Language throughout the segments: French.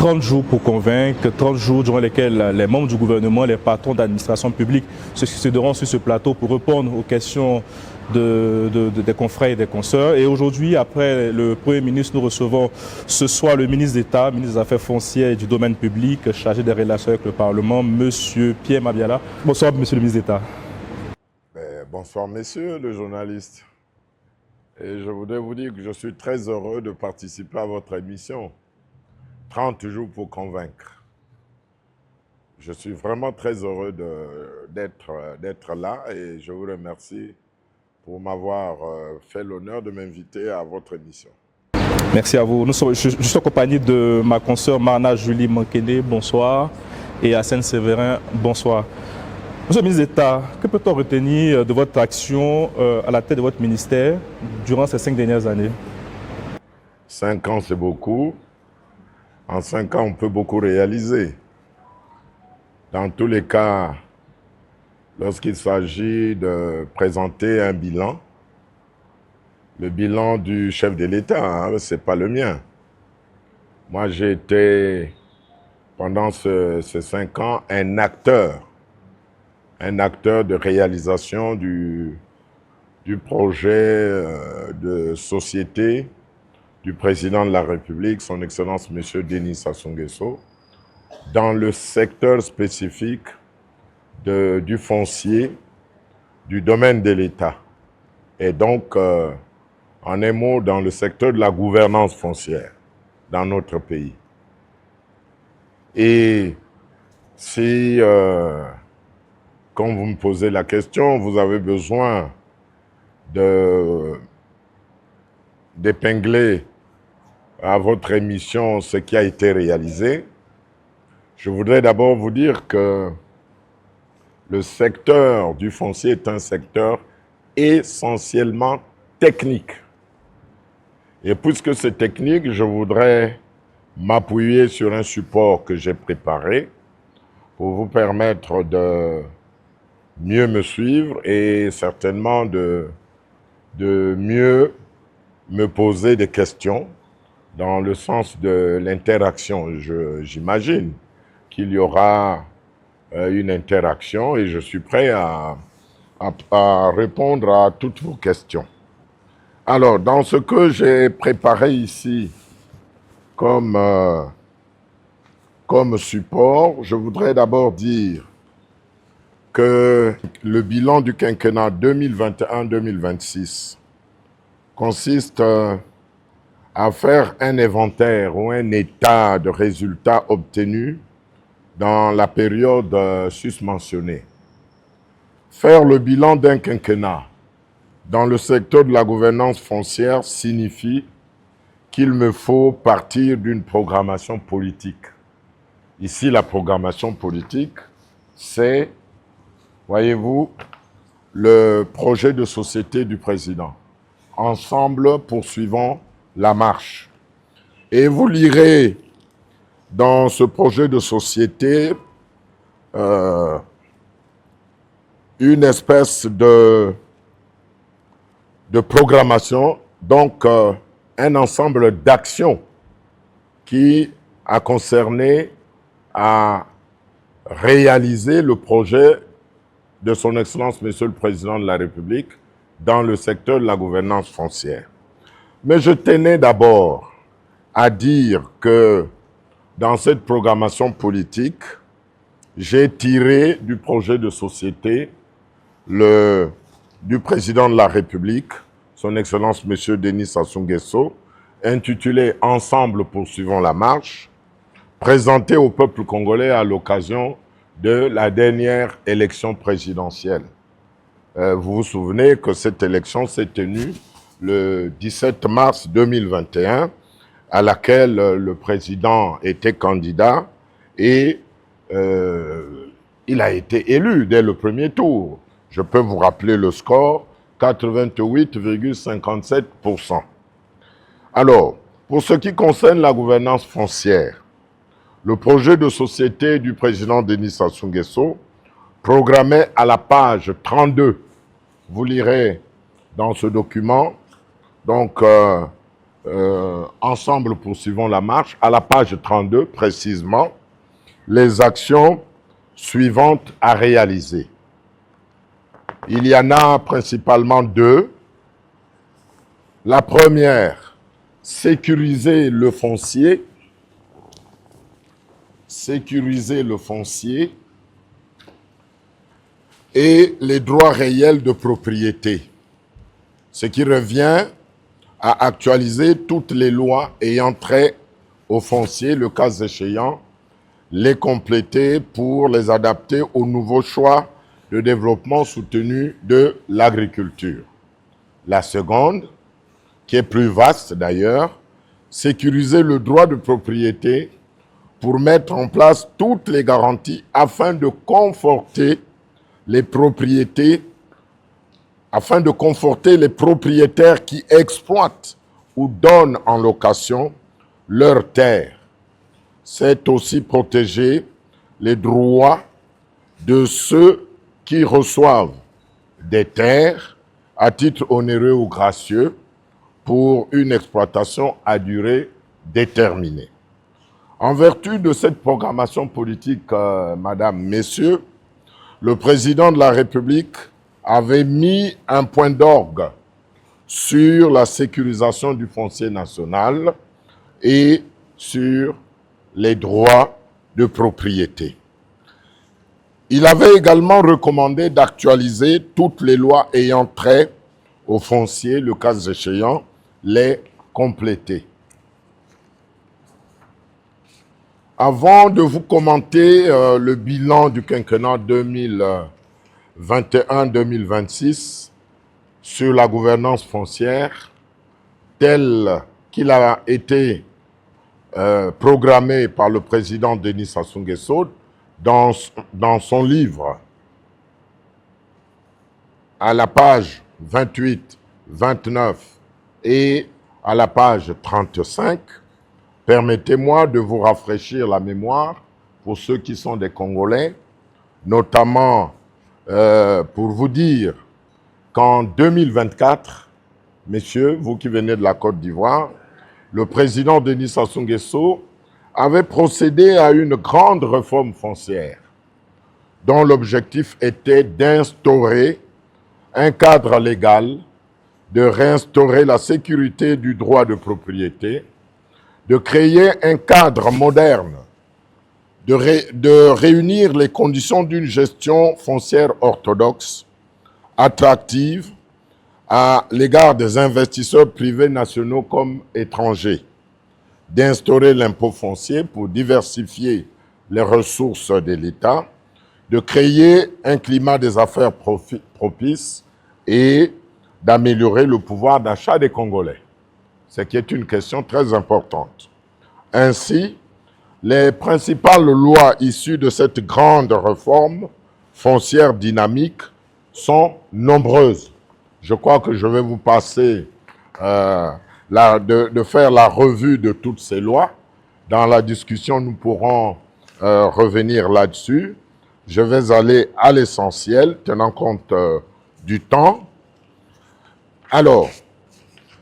30 jours pour convaincre, 30 jours durant lesquels les membres du gouvernement, les patrons d'administration publique se succéderont sur ce plateau pour répondre aux questions des confrères et des consoeurs. Et aujourd'hui, après le Premier ministre, nous recevons ce soir le ministre d'État, ministre des Affaires foncières et du domaine public, chargé des relations avec le Parlement, Monsieur Pierre Mabiala. Bonsoir, Monsieur le ministre d'État. Bonsoir, messieurs les journalistes. Et je voudrais vous dire que je suis très heureux de participer à votre émission. 30 jours pour convaincre. Je suis vraiment très heureux d'être là et je vous remercie pour m'avoir fait l'honneur de m'inviter à votre émission. Merci à vous. Je suis accompagné de ma consoeur Marna Julie Mankene, bonsoir, et Hassane Séverin, bonsoir. Monsieur le ministre d'État, que peut-on retenir de votre action à la tête de votre ministère durant ces 5 dernières années? 5 ans, c'est beaucoup. En 5 ans, on peut beaucoup réaliser. Dans tous les cas, lorsqu'il s'agit de présenter un bilan, le bilan du chef de l'État, ce n'est pas le mien. Moi, j'ai été, pendant ces 5 ans, un acteur de réalisation du projet de société du président de la République, son Excellence M. Denis Sassou Nguesso, dans le secteur spécifique du foncier, du domaine de l'État. Et donc, en un mot, dans le secteur de la gouvernance foncière dans notre pays. Et si, quand vous me posez la question, vous avez besoin d'épingler à votre émission ce qui a été réalisé, je voudrais d'abord vous dire que le secteur du foncier est un secteur essentiellement technique. Et puisque c'est technique, je voudrais m'appuyer sur un support que j'ai préparé pour vous permettre de mieux me suivre et certainement de mieux me poser des questions dans le sens de l'interaction. J'imagine qu'il y aura une interaction et je suis prêt à répondre à toutes vos questions. Alors, dans ce que j'ai préparé ici comme support, je voudrais d'abord dire que le bilan du quinquennat 2021-2026 consiste à faire un inventaire ou un état de résultats obtenus dans la période susmentionnée. Faire le bilan d'un quinquennat dans le secteur de la gouvernance foncière signifie qu'il me faut partir d'une programmation politique. Ici, la programmation politique, c'est, voyez-vous, le projet de société du président. Ensemble, poursuivons la marche. Et vous lirez dans ce projet de société une espèce de programmation, donc un ensemble d'actions qui a concerné à réaliser le projet de son Excellence, Monsieur le Président de la République, dans le secteur de la gouvernance foncière. Mais je tenais d'abord à dire que dans cette programmation politique, j'ai tiré du projet de société du Président de la République, son Excellence M. Denis Sassou Nguesso, intitulé « Ensemble poursuivons la marche », présenté au peuple congolais à l'occasion de la dernière élection présidentielle. Vous vous souvenez que cette élection s'est tenue le 17 mars 2021, à laquelle le président était candidat et il a été élu dès le premier tour. Je peux vous rappeler le score, 88,57%. Alors, pour ce qui concerne la gouvernance foncière, le projet de société du président Denis Sassou Nguesso programmait à la page 32, vous lirez dans ce document, donc ensemble poursuivons la marche, à la page 32 précisément, les actions suivantes à réaliser. Il y en a principalement deux. La première, sécuriser le foncier. Sécuriser le foncier et les droits réels de propriété. Ce qui revient à actualiser toutes les lois ayant trait au foncier, le cas échéant, les compléter pour les adapter aux nouveaux choix de développement soutenu de l'agriculture. La seconde, qui est plus vaste d'ailleurs, sécuriser le droit de propriété pour mettre en place toutes les garanties afin de conforter les propriétés, afin de conforter les propriétaires qui exploitent ou donnent en location leurs terres. C'est aussi protéger les droits de ceux qui reçoivent des terres à titre onéreux ou gracieux pour une exploitation à durée déterminée. En vertu de cette programmation politique, Madame, Messieurs, le président de la République avait mis un point d'orgue sur la sécurisation du foncier national et sur les droits de propriété. Il avait également recommandé d'actualiser toutes les lois ayant trait au foncier, le cas échéant, les compléter. Avant de vous commenter le bilan du quinquennat 2021-2026 sur la gouvernance foncière, tel qu'il a été programmé par le président Denis Sassou Nguesso dans son livre, à la page 28, 29 et à la page 35, permettez-moi de vous rafraîchir la mémoire pour ceux qui sont des Congolais, notamment pour vous dire qu'en 2024, messieurs, vous qui venez de la Côte d'Ivoire, le président Denis Sassou Nguesso avait procédé à une grande réforme foncière dont l'objectif était d'instaurer un cadre légal, de réinstaurer la sécurité du droit de propriété, de créer un cadre moderne, de réunir les conditions d'une gestion foncière orthodoxe, attractive à l'égard des investisseurs privés nationaux comme étrangers, d'instaurer l'impôt foncier pour diversifier les ressources de l'État, de créer un climat des affaires propice et d'améliorer le pouvoir d'achat des Congolais, ce qui est une question très importante. Ainsi, les principales lois issues de cette grande réforme foncière dynamique sont nombreuses. Je crois que je vais vous passer de faire la revue de toutes ces lois. Dans la discussion, nous pourrons revenir là-dessus. Je vais aller à l'essentiel, tenant compte du temps. Alors,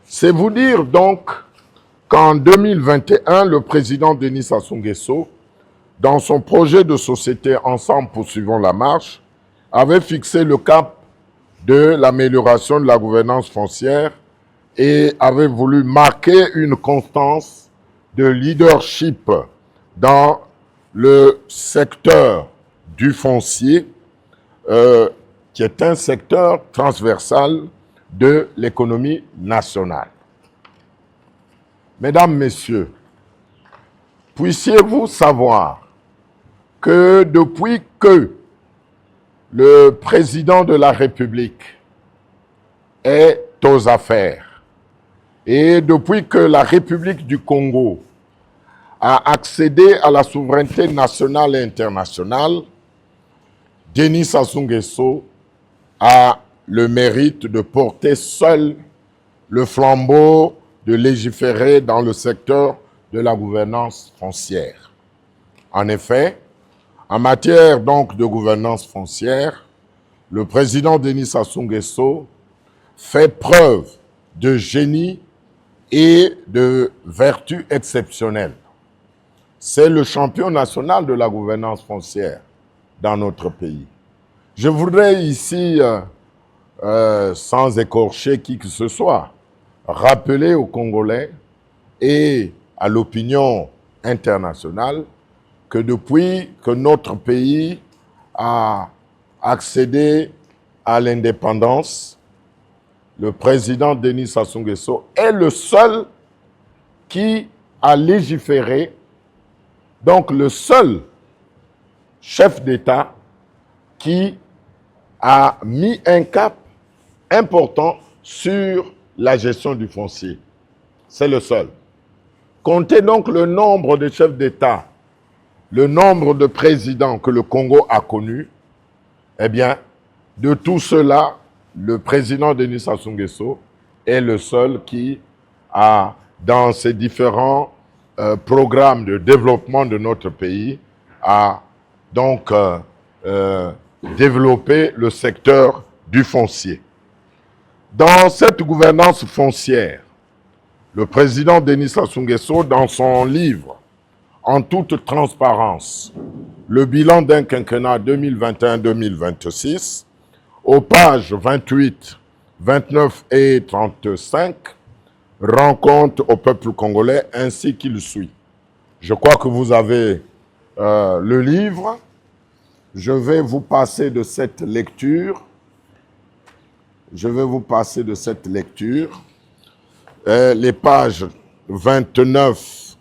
c'est vous dire donc qu'en 2021, le président Denis Sassou Nguesso, dans son projet de société Ensemble poursuivons la marche, avait fixé le cap de l'amélioration de la gouvernance foncière et avait voulu marquer une constance de leadership dans le secteur du foncier, qui est un secteur transversal de l'économie nationale. Mesdames, Messieurs, puissiez-vous savoir que depuis que le président de la République est aux affaires et depuis que la République du Congo a accédé à la souveraineté nationale et internationale, Denis Sassou Nguesso a le mérite de porter seul le flambeau de légiférer dans le secteur de la gouvernance foncière. En effet, en matière donc de gouvernance foncière, le président Denis Sassou Nguesso fait preuve de génie et de vertus exceptionnelles. C'est le champion national de la gouvernance foncière dans notre pays. Je voudrais ici, sans écorcher qui que ce soit, rappeler aux Congolais et à l'opinion internationale que depuis que notre pays a accédé à l'indépendance, le président Denis Sassou Nguesso est le seul qui a légiféré, donc le seul chef d'État qui a mis un cap important sur la gestion du foncier. C'est le seul. Comptez donc le nombre de chefs d'État, le nombre de présidents que le Congo a connus, eh bien, de tout cela, le président Denis Sassou Nguesso est le seul qui a, dans ses différents programmes de développement de notre pays, a donc développé le secteur du foncier. Dans cette gouvernance foncière, le président Denis Sassou Nguesso, dans son livre « En toute transparence, le bilan d'un quinquennat 2021-2026 », aux pages 28, 29 et 35, rend compte au peuple congolais ainsi qu'il suit. Je crois que vous avez le livre. Je vais vous passer de cette lecture. Les pages 29,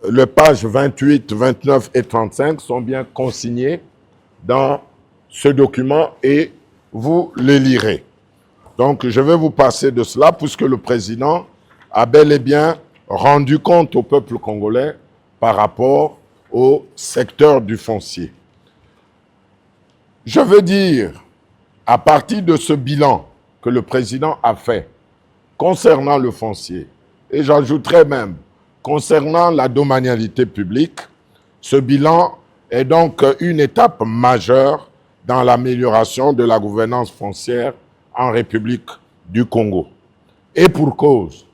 les pages 28, 29 et 35 sont bien consignées dans ce document et vous les lirez. Donc, je vais vous passer de cela puisque le président a bel et bien rendu compte au peuple congolais par rapport au secteur du foncier. Je veux dire, à partir de ce bilan que le président a fait concernant le foncier, et j'ajouterai même concernant la domanialité publique, ce bilan est donc une étape majeure dans l'amélioration de la gouvernance foncière en République du Congo. Et pour cause,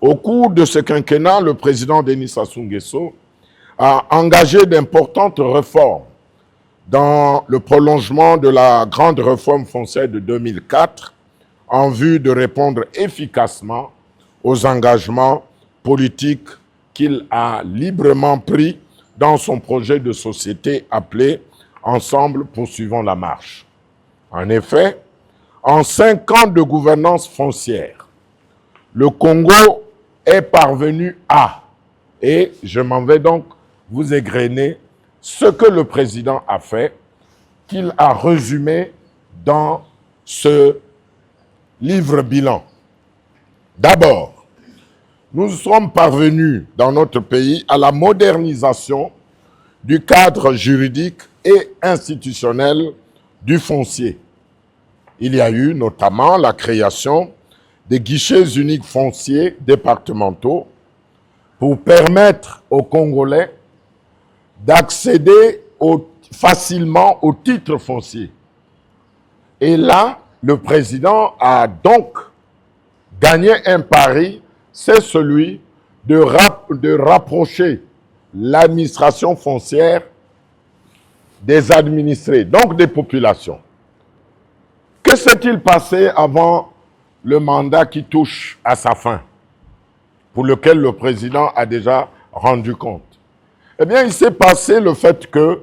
au cours de ce quinquennat, le président Denis Sassou Nguesso a engagé d'importantes réformes dans le prolongement de la grande réforme foncière de 2004 en vue de répondre efficacement aux engagements politiques qu'il a librement pris dans son projet de société appelé « Ensemble, poursuivons la marche ». En effet, en 5 ans de gouvernance foncière, le Congo est parvenu à, et je m'en vais donc vous égrener ce que le président a fait, qu'il a résumé dans ce livre bilan. D'abord, nous sommes parvenus dans notre pays à la modernisation du cadre juridique et institutionnel du foncier. Il y a eu notamment la création des guichets uniques fonciers départementaux pour permettre aux Congolais d'accéder facilement aux titres fonciers. Et là, le président a donc gagné un pari, c'est celui de rapprocher l'administration foncière des administrés, donc des populations. Que s'est-il passé avant le mandat qui touche à sa fin, pour lequel le président a déjà rendu compte? Eh bien, il s'est passé le fait que,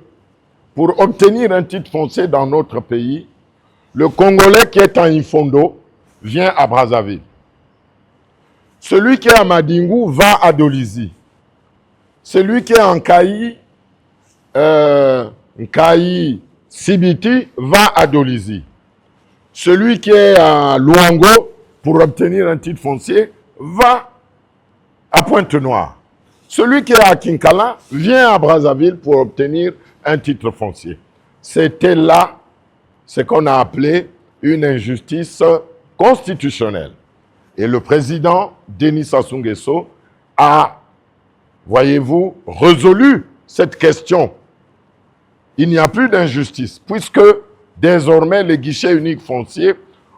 pour obtenir un titre foncier dans notre pays, le Congolais qui est en Ifondo vient à Brazzaville. Celui qui est à Madingou va à Dolisie. Celui qui est en Nkayi Sibiti va à Dolisie. Celui qui est à Luango pour obtenir un titre foncier va à Pointe-Noire. Celui qui est à Kinkala vient à Brazzaville pour obtenir un titre foncier. C'était là ce qu'on a appelé une injustice constitutionnelle. Et le président Denis Sassou Nguesso a, voyez-vous, résolu cette question. Il n'y a plus d'injustice, puisque désormais les guichets uniques fonciers,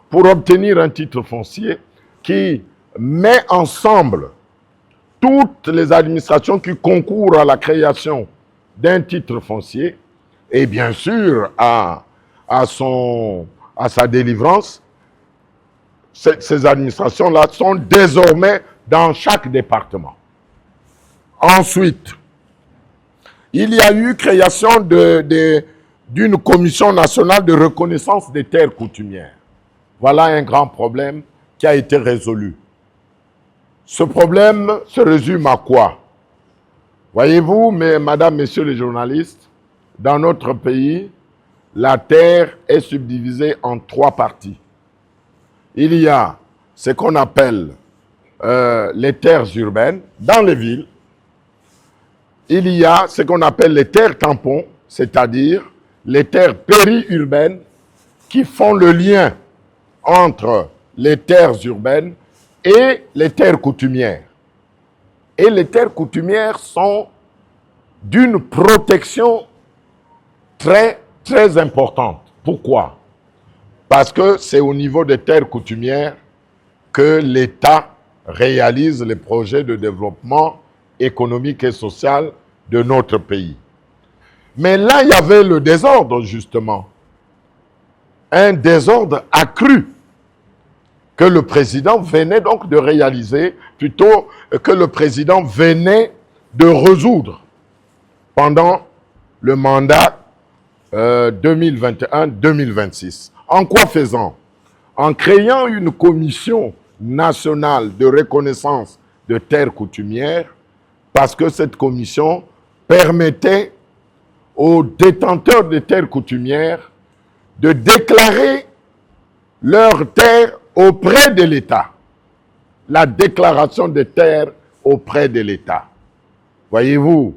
pour obtenir un titre foncier qui met ensemble toutes les administrations qui concourent à la création d'un titre foncier et bien sûr à sa délivrance, ces administrations-là sont désormais dans chaque département. Ensuite, il y a eu création d'une commission nationale de reconnaissance des terres coutumières. Voilà un grand problème qui a été résolu. Ce problème se résume à quoi? Voyez-vous, mesdames, messieurs les journalistes, dans notre pays, la terre est subdivisée en 3 parties. Il y a ce qu'on appelle les terres urbaines dans les villes. Il y a ce qu'on appelle les terres tampons, c'est-à-dire les terres périurbaines qui font le lien entre les terres urbaines et les terres coutumières. Et les terres coutumières sont d'une protection très, très importante. Pourquoi? Parce que c'est au niveau des terres coutumières que l'État réalise les projets de développement économique et social de notre pays. Mais là, il y avait le désordre, justement. Un désordre accru que le président venait donc de réaliser, plutôt que le président venait de résoudre pendant le mandat 2021-2026. En quoi faisant? En créant une commission nationale de reconnaissance de terres coutumières, parce que cette commission permettait aux détenteurs de terres coutumières de déclarer leurs terres auprès de l'État. La déclaration de terres auprès de l'État. Voyez-vous,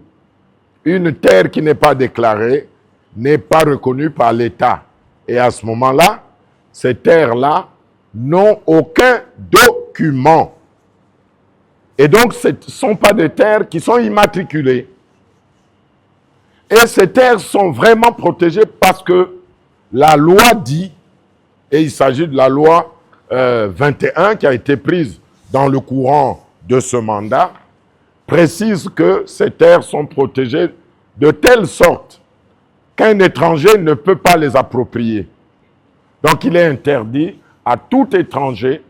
une terre qui n'est pas déclarée n'est pas reconnue par l'État. Et à ce moment-là, ces terres-là n'ont aucun document. Et donc, ce ne sont pas des terres qui sont immatriculées. Et ces terres sont vraiment protégées parce que la loi dit, et il s'agit de la loi 21 qui a été prise dans le courant de ce mandat, précise que ces terres sont protégées de telle sorte qu'un étranger ne peut pas les approprier. Donc il est interdit à tout étranger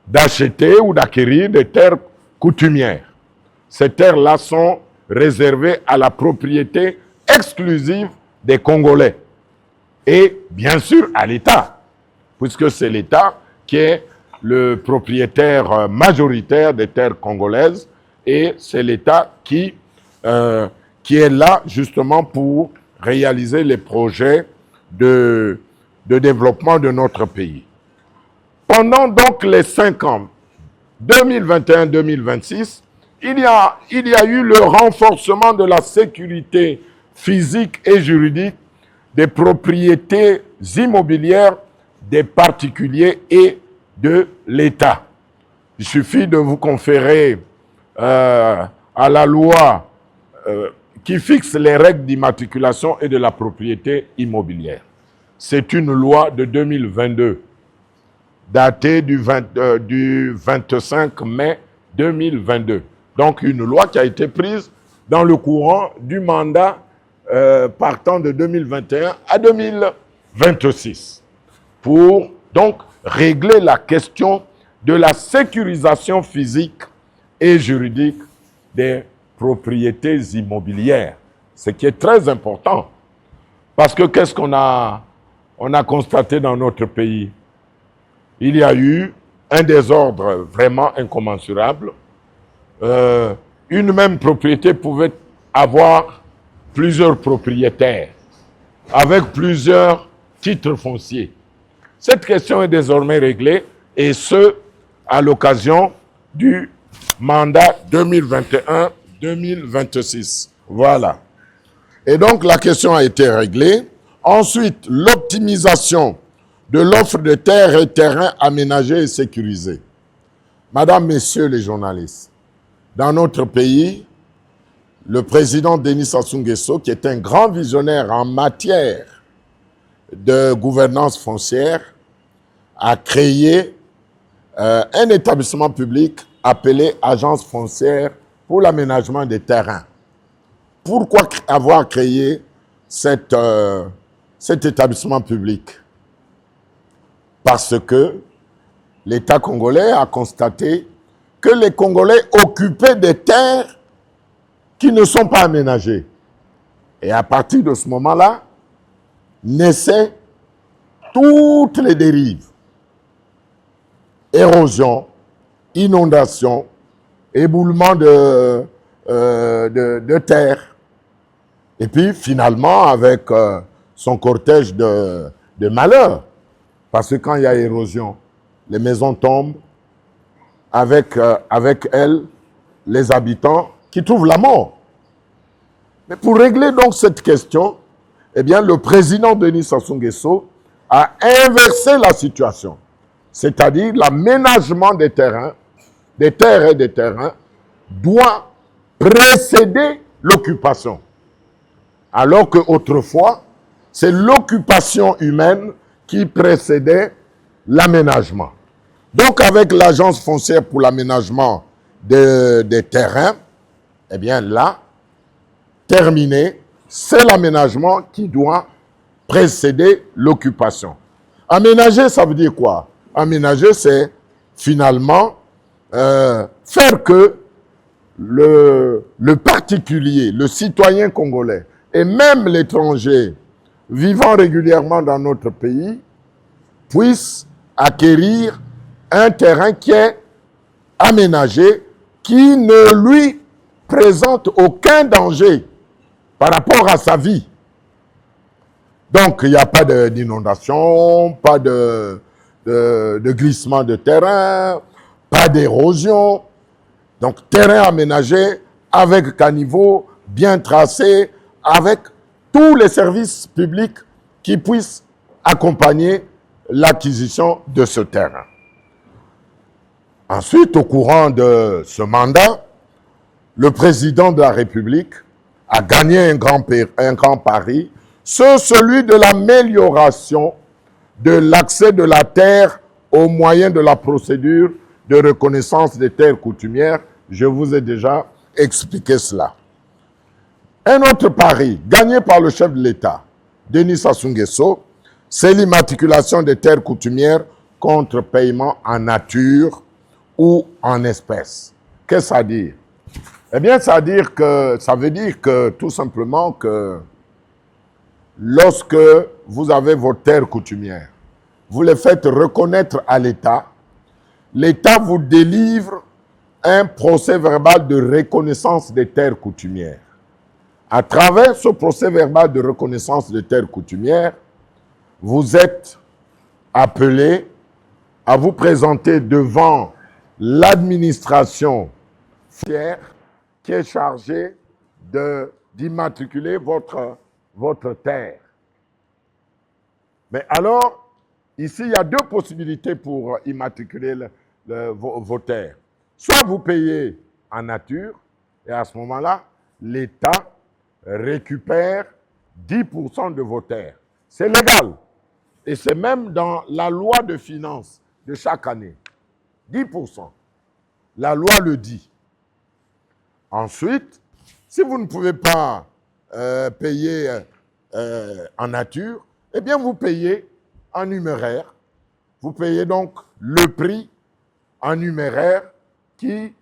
d'acheter ou d'acquérir des terres coutumières. Ces terres-là sont réservées à la propriété exclusive des Congolais et bien sûr à l'État, puisque c'est l'État qui est le propriétaire majoritaire des terres congolaises et c'est l'État qui est là justement pour réaliser les projets de développement de notre pays. Pendant donc les 5 ans, 2021-2026, il y a eu le renforcement de la sécurité physique et juridique des propriétés immobilières des particuliers et de l'État. Il suffit de vous conférer à la loi qui fixe les règles d'immatriculation et de la propriété immobilière. C'est une loi de 2022, datée du 25 mai 2022. Donc une loi qui a été prise dans le courant du mandat partant de 2021 à 2026 pour donc régler la question de la sécurisation physique et juridique des propriétés immobilières, ce qui est très important. Parce que qu'est-ce qu'on a constaté dans notre pays? Il y a eu un désordre vraiment incommensurable. Une même propriété pouvait avoir plusieurs propriétaires avec plusieurs titres fonciers. Cette question est désormais réglée et ce, à l'occasion du mandat 2021-2026. Voilà. Et donc, la question a été réglée. Ensuite, l'optimisation de l'offre de terres et terrains aménagés et sécurisés. Madame, Messieurs les journalistes, dans notre pays, le président Denis Sassou Nguesso, qui est un grand visionnaire en matière de gouvernance foncière, a créé un établissement public appelé Agence foncière pour l'aménagement des terrains. Pourquoi avoir créé cet établissement public? Parce que l'État congolais a constaté que les Congolais occupaient des terres qui ne sont pas aménagées. Et à partir de ce moment-là, naissaient toutes les dérives. Érosion, inondation, éboulement de terre. Et puis finalement, avec son cortège de malheurs, parce que quand il y a érosion, les maisons tombent, avec elles, les habitants qui trouvent la mort. Mais pour régler donc cette question, eh bien, le président Denis Sassou Nguesso a inversé la situation. C'est-à-dire l'aménagement des terrains, des terres et des terrains, doit précéder l'occupation. Alors qu'autrefois, c'est l'occupation humaine qui précédait l'aménagement. Donc, avec l'Agence foncière pour l'aménagement des terrains, eh bien là, terminé, c'est l'aménagement qui doit précéder l'occupation. Aménager, ça veut dire quoi? Aménager, c'est finalement faire que le particulier, le citoyen congolais et même l'étranger vivant régulièrement dans notre pays puisse acquérir un terrain qui est aménagé, qui ne lui présente aucun danger par rapport à sa vie. Donc, il n'y a pas d'inondation, pas de glissement de terrain, pas d'érosion. Donc, terrain aménagé avec caniveau bien tracé, avec tous les services publics qui puissent accompagner l'acquisition de ce terrain. Ensuite, au courant de ce mandat, le président de la République a gagné un grand pari, c'est celui de l'amélioration de l'accès de la terre au moyen de la procédure de reconnaissance des terres coutumières. Je vous ai déjà expliqué cela. Un autre pari gagné par le chef de l'État, Denis Sassou Nguesso, c'est l'immatriculation des terres coutumières contre paiement en nature ou en espèces. Qu'est-ce que ça veut dire? Eh bien, ça veut dire que tout simplement que lorsque vous avez vos terres coutumières, vous les faites reconnaître à l'État, l'État vous délivre un procès verbal de reconnaissance des terres coutumières. À travers ce procès verbal de reconnaissance des terres coutumières, vous êtes appelé à vous présenter devant l'administration foncière qui est chargée d'immatriculer votre terre. Mais alors, ici, il y a deux possibilités pour immatriculer vos terres. Soit vous payez en nature, et à ce moment-là, l'État récupère 10% de vos terres. C'est légal. Et c'est même dans la loi de finances de chaque année. 10%. La loi le dit. Ensuite, si vous ne pouvez pas payer en nature, eh bien vous payez en numéraire. Vous payez donc le prix en numéraire qui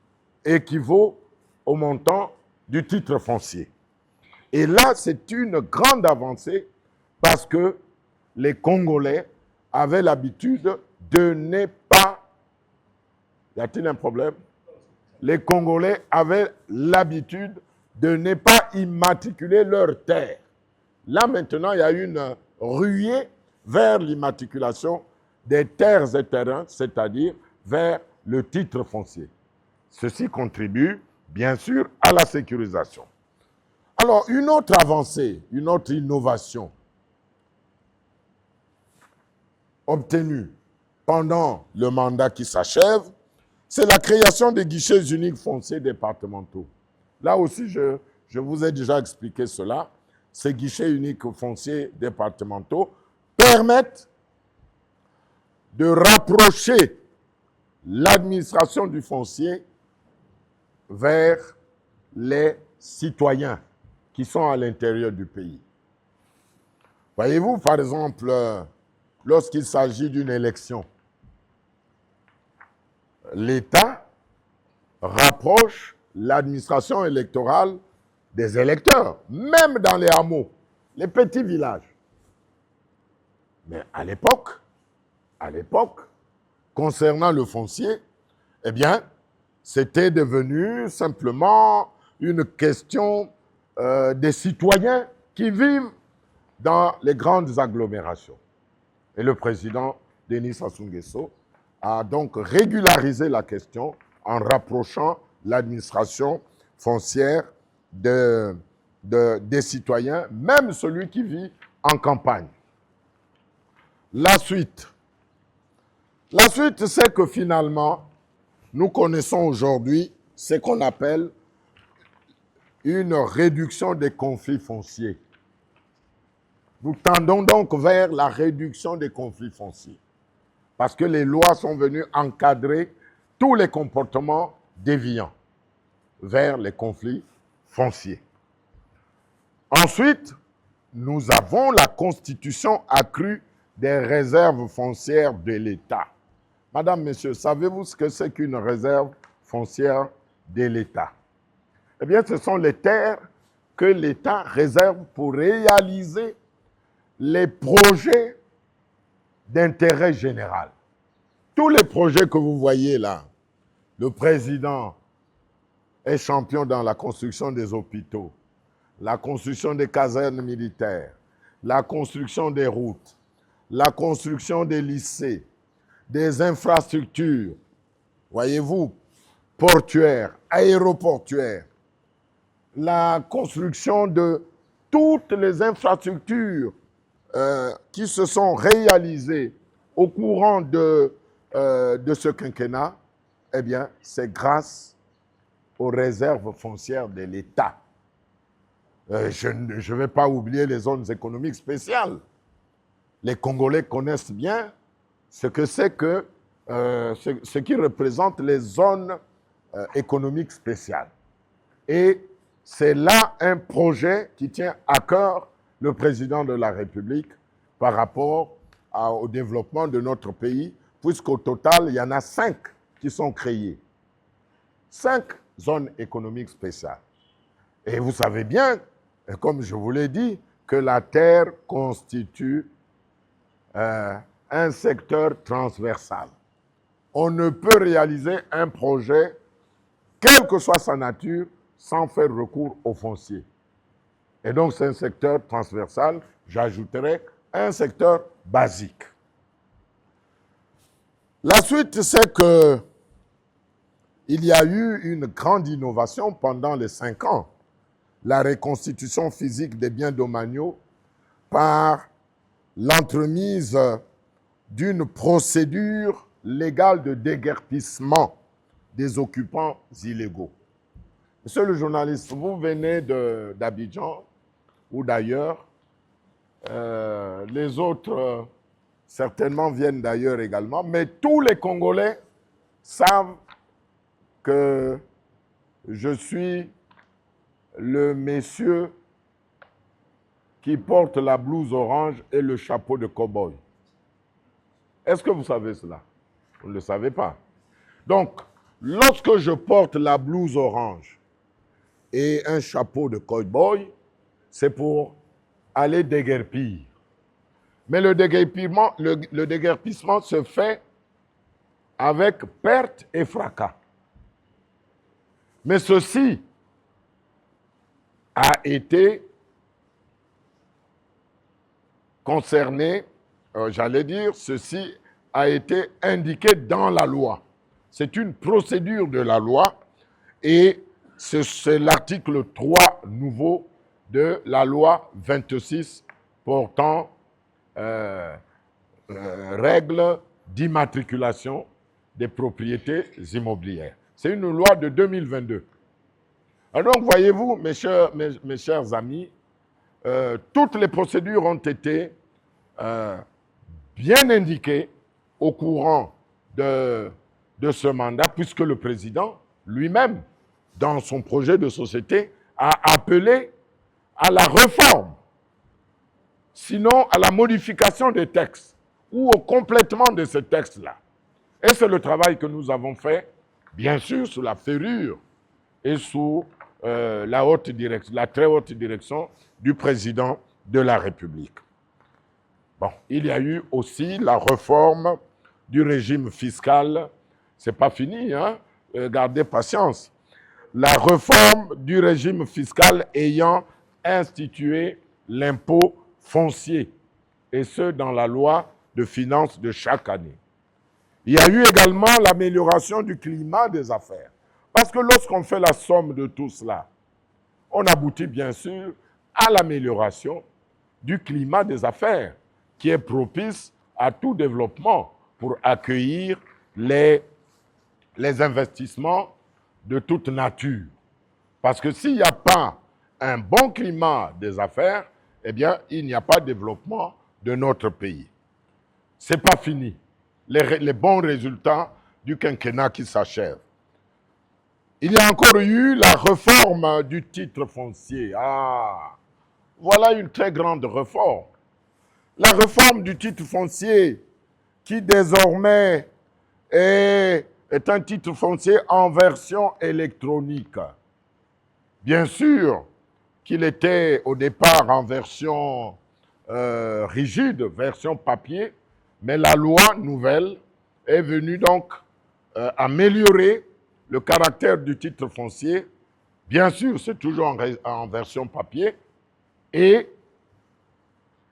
équivaut au montant du titre foncier. Et là, c'est une grande avancée parce que les Congolais avaient l'habitude de ne pas... Y a-t-il un problème? Les Congolais avaient l'habitude de ne pas immatriculer leurs terres. Là, maintenant, il y a une ruée vers l'immatriculation des terres et terrains, c'est-à-dire vers le titre foncier. Ceci contribue, bien sûr, à la sécurisation. Alors, une autre avancée, une autre innovation obtenue pendant le mandat qui s'achève, c'est la création des guichets uniques fonciers départementaux. Là aussi, je vous ai déjà expliqué cela. Ces guichets uniques fonciers départementaux permettent de rapprocher l'administration du foncier vers les citoyens qui sont à l'intérieur du pays. Voyez-vous, par exemple, lorsqu'il s'agit d'une élection, l'État rapproche l'administration électorale des électeurs, même dans les hameaux, les petits villages. Mais à l'époque, concernant le foncier, eh bien, c'était devenu simplement une question des citoyens qui vivent dans les grandes agglomérations. Et le président Denis Sassou Nguesso a donc régularisé la question en rapprochant l'administration foncière des citoyens, même celui qui vit en campagne. La suite, c'est que finalement, nous connaissons aujourd'hui ce qu'on appelle une réduction des conflits fonciers. Nous tendons donc vers la réduction des conflits fonciers. Parce que les lois sont venues encadrer tous les comportements déviants vers les conflits fonciers. Ensuite, nous avons la constitution accrue des réserves foncières de l'État. Madame, Messieurs, savez-vous ce que c'est qu'une réserve foncière de l'État? Eh bien, ce sont les terres que l'État réserve pour réaliser les projets d'intérêt général. Tous les projets que vous voyez là, le président est champion dans la construction des hôpitaux, la construction des casernes militaires, la construction des routes, la construction des lycées, des infrastructures, voyez-vous, portuaires, aéroportuaires, la construction de toutes les infrastructures qui se sont réalisées au courant de ce quinquennat, eh bien, c'est grâce aux réserves foncières de l'État. Je ne vais pas oublier les zones économiques spéciales. Les Congolais connaissent bien ce que c'est que ce qui représente les zones économiques spéciales. Et c'est là un projet qui tient à cœur le président de la République par rapport au développement de notre pays, puisqu'au total, il y en a 5 qui sont créées. 5 zones économiques spéciales. Et vous savez bien, comme je vous l'ai dit, que la terre constitue un secteur transversal. On ne peut réaliser un projet, quelle que soit sa nature, sans faire recours au foncier. Et donc, c'est un secteur transversal, j'ajouterais un secteur basique. La suite, c'est que il y a eu une grande innovation pendant les 5 ans. La reconstitution physique des biens domaniaux par l'entremise d'une procédure légale de déguerpissement des occupants illégaux. Monsieur le journaliste, vous venez d'Abidjan ou d'ailleurs. Les autres, certainement, viennent d'ailleurs également. Mais tous les Congolais savent que je suis le monsieur qui porte la blouse orange et le chapeau de cow-boy. Est-ce que vous savez cela? Vous ne le savez pas. Donc, lorsque je porte la blouse orange et un chapeau de cow-boy, c'est pour aller déguerpir. Mais le déguerpissement se fait avec perte et fracas. Mais ceci a été concerné, ceci a été indiqué dans la loi. C'est une procédure de la loi et c'est l'article 3 nouveau de la loi 26 portant règles d'immatriculation des propriétés immobilières. C'est une loi de 2022. Alors donc, voyez-vous, mes chers amis, toutes les procédures ont été bien indiquées au courant de de ce mandat, puisque le président lui-même, dans son projet de société, a appelé à la réforme, sinon à la modification des textes ou au complètement de ces textes-là. Et c'est le travail que nous avons fait, bien sûr, sous la ferrure et sous la très haute direction du président de la République. Bon, il y a eu aussi la réforme du régime fiscal. C'est pas fini, hein? Gardez patience. La réforme du régime fiscal ayant institué l'impôt foncier, et ce, dans la loi de finances de chaque année. Il y a eu également l'amélioration du climat des affaires. Parce que lorsqu'on fait la somme de tout cela, on aboutit bien sûr à l'amélioration du climat des affaires, qui est propice à tout développement pour accueillir les investissements de toute nature. Parce que s'il n'y a pas un bon climat des affaires, eh bien, il n'y a pas de développement de notre pays. Ce n'est pas fini. Les bons résultats du quinquennat qui s'achève. Il y a encore eu la réforme du titre foncier. Ah, voilà une très grande réforme. La réforme du titre foncier qui désormais est un titre foncier en version électronique. Bien sûr qu'il était au départ en version rigide, version papier, mais la loi nouvelle est venue donc améliorer le caractère du titre foncier. Bien sûr, c'est toujours en version papier et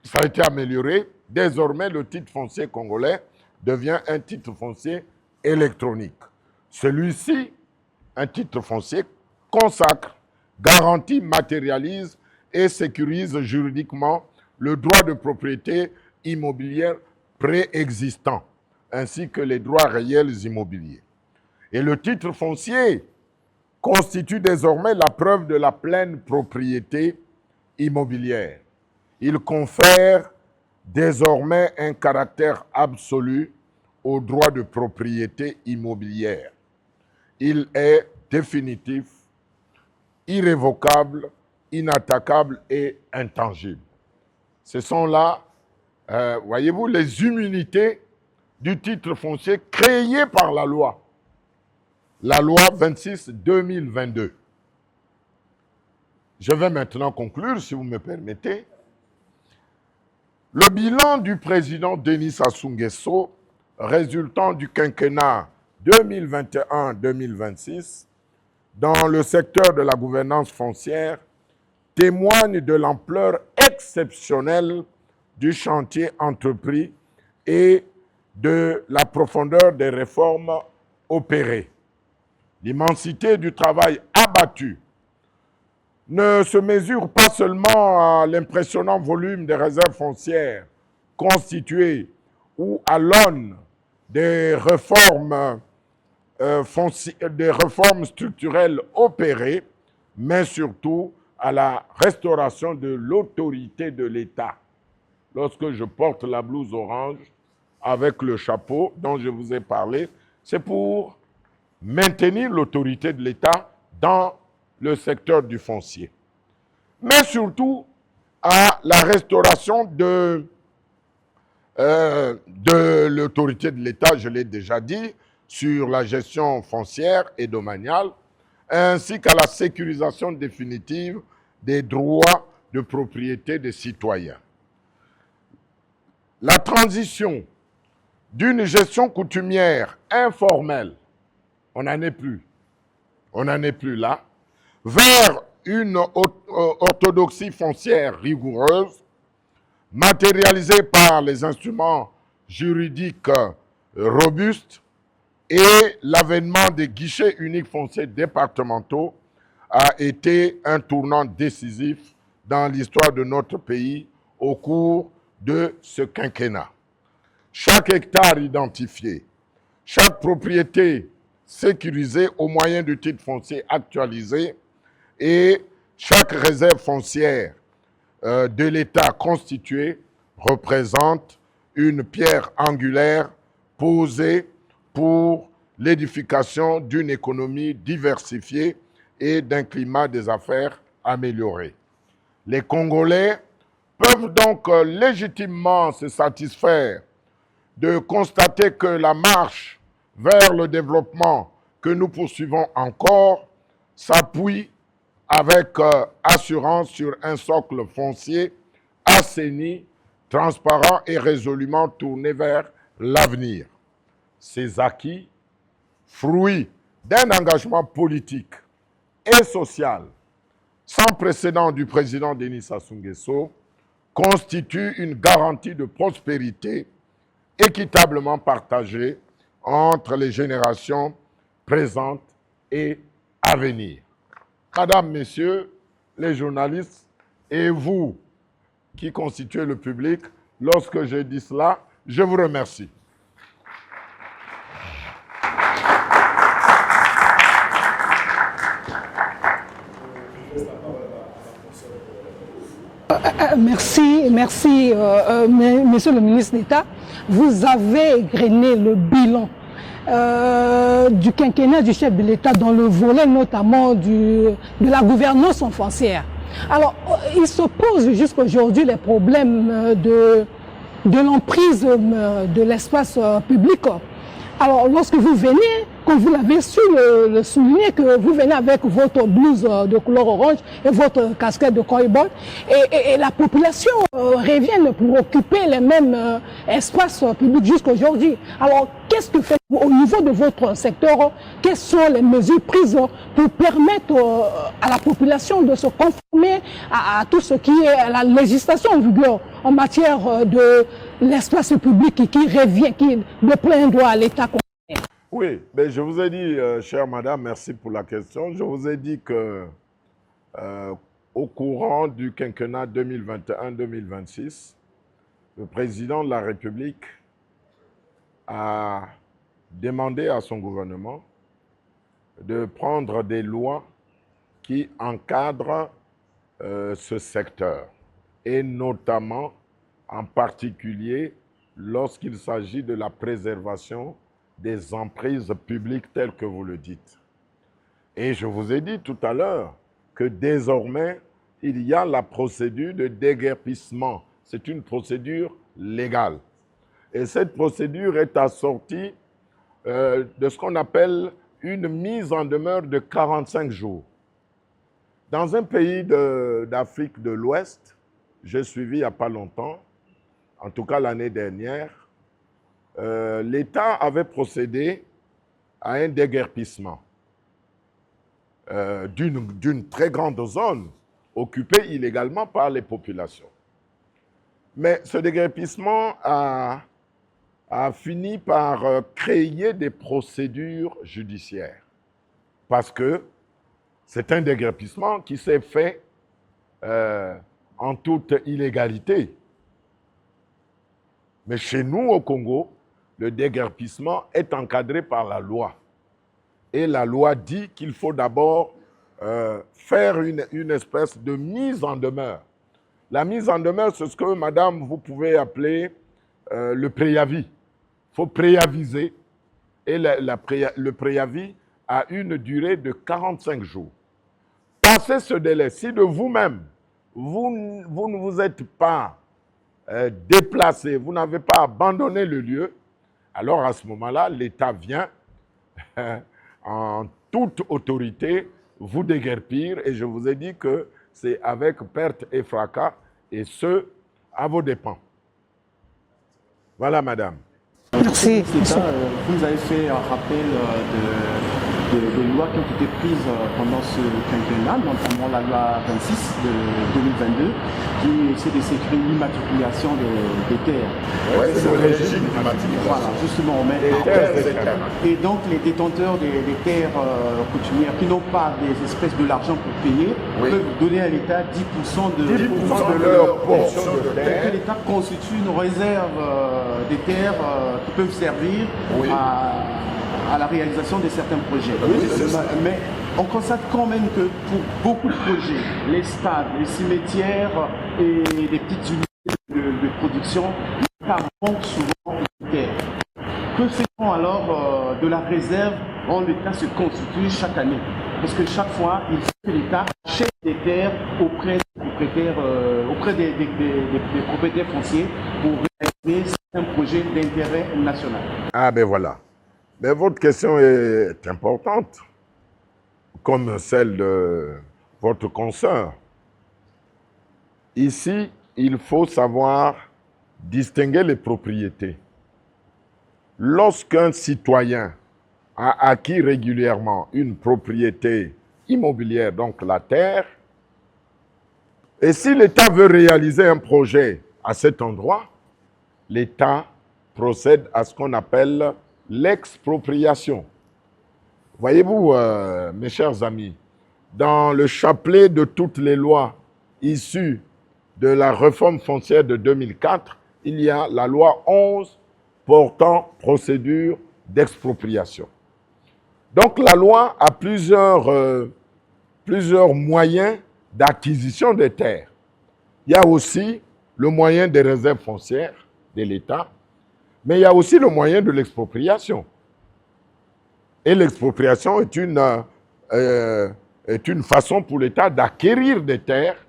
ça a été amélioré. Désormais, le titre foncier congolais devient un titre foncier électronique. Celui-ci, un titre foncier, consacre, garantit, matérialise et sécurise juridiquement le droit de propriété immobilière préexistant, ainsi que les droits réels immobiliers. Et le titre foncier constitue désormais la preuve de la pleine propriété immobilière. Il confère désormais un caractère absolu au droit de propriété immobilière. Il est définitif, irrévocable, inattaquable et intangible. Ce sont là, voyez-vous, les immunités du titre foncier créées par la loi 26/2022. Je vais maintenant conclure, si vous me permettez. Le bilan du président Denis Sassou Nguesso, résultant du quinquennat 2021-2026, dans le secteur de la gouvernance foncière, témoigne de l'ampleur exceptionnelle du chantier entrepris et de la profondeur des réformes opérées. L'immensité du travail abattu ne se mesure pas seulement à l'impressionnant volume des réserves foncières constituées ou à l'aune des réformes structurelles opérées, mais surtout à la restauration de l'autorité de l'État. Lorsque je porte la blouse orange avec le chapeau dont je vous ai parlé, c'est pour maintenir l'autorité de l'État dans le secteur du foncier. Mais surtout à la restauration de l'autorité de l'État, je l'ai déjà dit, sur la gestion foncière et domaniale, ainsi qu'à la sécurisation définitive des droits de propriété des citoyens. La transition d'une gestion coutumière informelle, on n'en est plus là, vers une orthodoxie foncière rigoureuse, matérialisée par les instruments juridiques robustes et l'avènement des guichets uniques fonciers départementaux a été un tournant décisif dans l'histoire de notre pays au cours de ce quinquennat. Chaque hectare identifié, chaque propriété sécurisée au moyen du titre foncier actualisé et chaque réserve foncière de l'État constituée représente une pierre angulaire posée pour l'édification d'une économie diversifiée et d'un climat des affaires amélioré. Les Congolais peuvent donc légitimement se satisfaire de constater que la marche vers le développement que nous poursuivons encore s'appuie avec assurance sur un socle foncier assaini, transparent et résolument tourné vers l'avenir. Ces acquis, fruits d'un engagement politique et social sans précédent du président Denis Sassou Nguesso, constituent une garantie de prospérité équitablement partagée entre les générations présentes et à venir. Madame, Messieurs, les journalistes et vous qui constituez le public, lorsque je dis cela, je vous remercie. Merci, Monsieur le ministre d'État. Vous avez égrené le bilan du quinquennat du chef de l'État dans le volet notamment de la gouvernance foncière. Alors, il se pose jusqu'à aujourd'hui les problèmes de l'emprise de l'espace public. Alors, lorsque vous venez, comme vous l'avez su le souligner, que vous venez avec votre blouse de couleur orange et votre casquette de cowboy, et la population revient pour occuper les mêmes espaces publics jusqu'à aujourd'hui. Alors, qu'est-ce que faites-vous au niveau de votre secteur? Quelles sont les mesures prises pour permettre à la population de se conformer à tout ce qui est la législation en vigueur en matière de l'espace public qui revient, qui de plein droit à l'État? Oui, mais je vous ai dit, chère madame, merci pour la question. Je vous ai dit que au courant du quinquennat 2021-2026, le président de la République a demandé à son gouvernement de prendre des lois qui encadrent ce secteur, et notamment, en particulier, lorsqu'il s'agit de la préservation des emprises publiques telles que vous le dites. Et je vous ai dit tout à l'heure que désormais, il y a la procédure de déguerpissement. C'est une procédure légale. Et cette procédure est assortie de ce qu'on appelle une mise en demeure de 45 jours. Dans un pays d'Afrique de l'Ouest, j'ai suivi il n'y a pas longtemps, en tout cas l'année dernière, l'État avait procédé à un déguerpissement d'une très grande zone occupée illégalement par les populations. Mais ce déguerpissement a fini par créer des procédures judiciaires parce que c'est un déguerpissement qui s'est fait en toute illégalité. Mais chez nous, au Congo, le déguerpissement est encadré par la loi. Et la loi dit qu'il faut d'abord faire une espèce de mise en demeure. La mise en demeure, c'est ce que, madame, vous pouvez appeler le préavis. Il faut préaviser. Et le préavis a une durée de 45 jours. Passez ce délai, si de vous-même, vous ne vous êtes pas déplacé, vous n'avez pas abandonné le lieu, alors à ce moment-là, l'État vient en toute autorité vous déguerpir, et je vous ai dit que c'est avec perte et fracas, et ce, à vos dépens. Voilà, madame. Merci. Vous avez fait un rappel des lois qui ont été prises pendant ce quinquennat, notamment la loi 26 de 2022, qui essaie de sécuriser l'immatriculation des terres. Oui, c'est le régime immatriculation. Voilà, justement. Et donc, les détenteurs des terres coutumières qui n'ont pas des espèces de l'argent pour payer peuvent donner à l'État 10% de leur portion de terre. Et que l'État constitue une réserve des terres qui peuvent servir à la réalisation de certains projets. Oui, mais on constate quand même que pour beaucoup de projets, les stades, les cimetières et les petites unités de production, l'État manque souvent de terres. Que fait-on alors de la réserve dont l'État se constitue chaque année. Parce que chaque fois, il faut que l'État achète des terres auprès des propriétaires fonciers pour réaliser un projet d'intérêt national. Ah ben voilà. Mais votre question est importante, comme celle de votre consoeur. Ici, il faut savoir distinguer les propriétés. Lorsqu'un citoyen a acquis régulièrement une propriété immobilière, donc la terre, et si l'État veut réaliser un projet à cet endroit, l'État procède à ce qu'on appelle l'expropriation. Voyez-vous, mes chers amis, dans le chapelet de toutes les lois issues de la réforme foncière de 2004, il y a la loi 11 portant procédure d'expropriation. Donc la loi a plusieurs moyens d'acquisition des terres. Il y a aussi le moyen des réserves foncières de l'État, mais il y a aussi le moyen de l'expropriation. Et l'expropriation est une façon pour l'État d'acquérir des terres,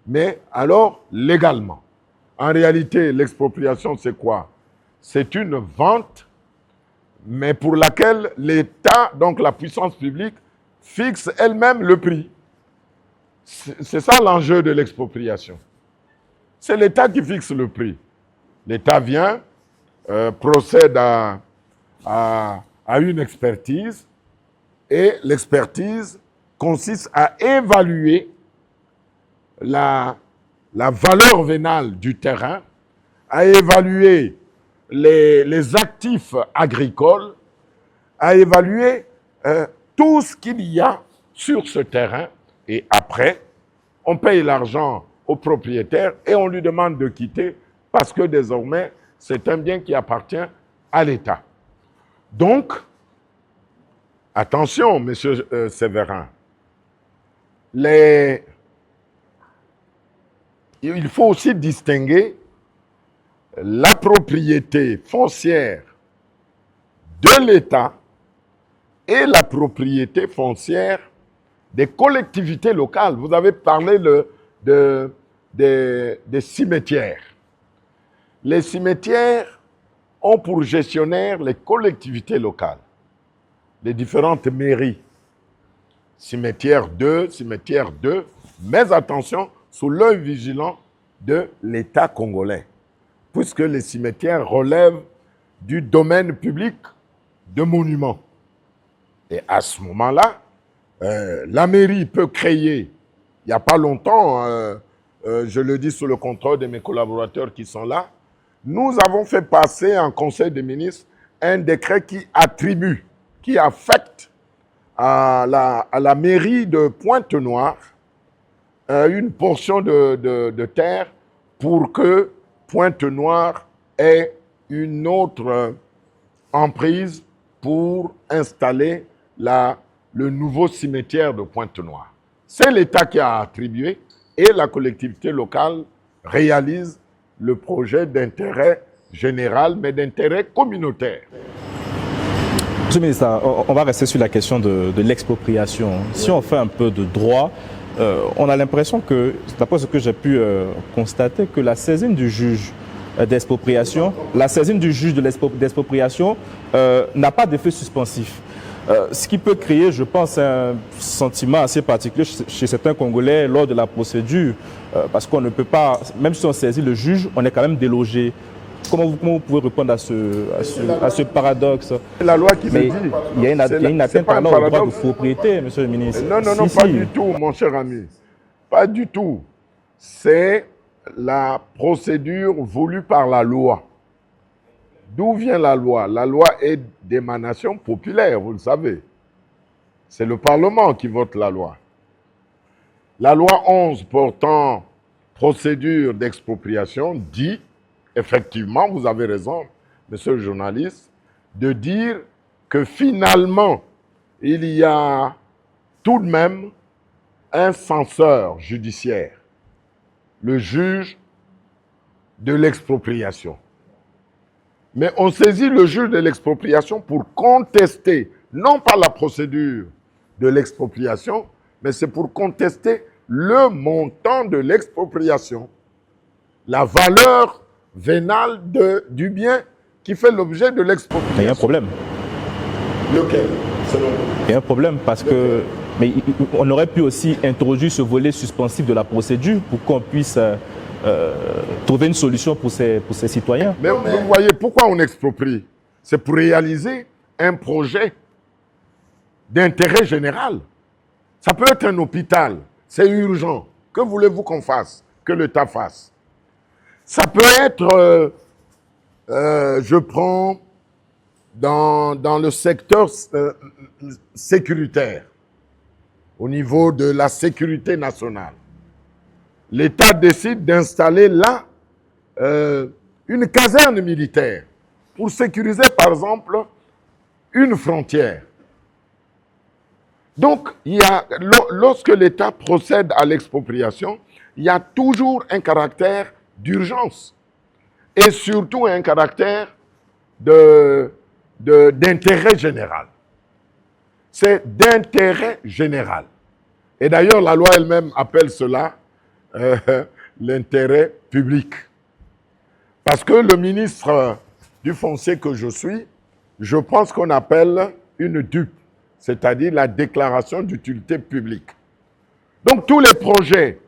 mais alors légalement. En réalité, l'expropriation, c'est quoi? C'est une vente, mais pour laquelle l'État, donc la puissance publique, fixe elle-même le prix. C'est ça l'enjeu de l'expropriation. C'est l'État qui fixe le prix. L'État vient, procède à une expertise, et l'expertise consiste à évaluer la valeur vénale du terrain, à évaluer les actifs agricoles, à évaluer tout ce qu'il y a sur ce terrain, et après, on paye l'argent au propriétaire et on lui demande de quitter parce que désormais, c'est un bien qui appartient à l'État. Donc, attention, monsieur Séverin, il faut aussi distinguer la propriété foncière de l'État et la propriété foncière des collectivités locales. Vous avez parlé des cimetières. Les cimetières ont pour gestionnaire les collectivités locales, les différentes mairies. Cimetière 2, mais attention, sous l'œil vigilant de l'État congolais, puisque les cimetières relèvent du domaine public de monuments. Et à ce moment-là, la mairie peut créer, il n'y a pas longtemps, je le dis sous le contrôle de mes collaborateurs qui sont là, nous avons fait passer en Conseil des ministres un décret qui attribue, qui affecte à la mairie de Pointe-Noire une portion de terre pour que Pointe-Noire ait une autre emprise pour installer le nouveau cimetière de Pointe-Noire. C'est l'État qui a attribué et la collectivité locale réalise le projet d'intérêt général, mais d'intérêt communautaire. Monsieur le ministre, on va rester sur la question de l'expropriation. Si on fait un peu de droit, on a l'impression que, d'après ce que j'ai pu constater, que la saisine du juge d'expropriation, n'a pas d'effet suspensif. Ce qui peut créer, je pense, un sentiment assez particulier chez certains Congolais lors de la procédure, parce qu'on ne peut pas, même si on saisit le juge, on est quand même délogé. Comment vous pouvez répondre à ce paradoxe? C'est la loi qui le dit. Il y a une atteinte au droit de propriété, monsieur le ministre. Non, pas du tout, mon cher ami. Pas du tout. C'est la procédure voulue par la loi. D'où vient la loi? La loi est d'émanation populaire, vous le savez. C'est le Parlement qui vote la loi. La loi 11 portant procédure d'expropriation dit, effectivement, vous avez raison, monsieur le journaliste, de dire que finalement, il y a tout de même un censeur judiciaire, le juge de l'expropriation. Mais on saisit le juge de l'expropriation pour contester, non pas la procédure de l'expropriation, mais c'est pour contester le montant de l'expropriation, la valeur vénale du bien qui fait l'objet de l'expropriation. Il y a un problème. Lequel, selon vous? Il y a un problème parce que... Mais on aurait pu aussi introduire ce volet suspensif de la procédure pour qu'on puisse trouver une solution pour ces citoyens. Mais vous voyez, pourquoi on exproprie? C'est pour réaliser un projet d'intérêt général. Ça peut être un hôpital, c'est urgent. Que voulez-vous qu'on fasse? Que l'État fasse? Ça peut être, je prends dans le secteur sécuritaire, au niveau de la sécurité nationale. L'État décide d'installer là une caserne militaire pour sécuriser, par exemple, une frontière. Donc, lorsque l'État procède à l'expropriation, il y a toujours un caractère d'urgence et surtout un caractère d'intérêt général. C'est d'intérêt général. Et d'ailleurs, la loi elle-même appelle cela l'intérêt public. Parce que le ministre du foncier que je suis, je pense qu'on appelle une DUP, c'est-à-dire la déclaration d'utilité publique. Donc tous les projets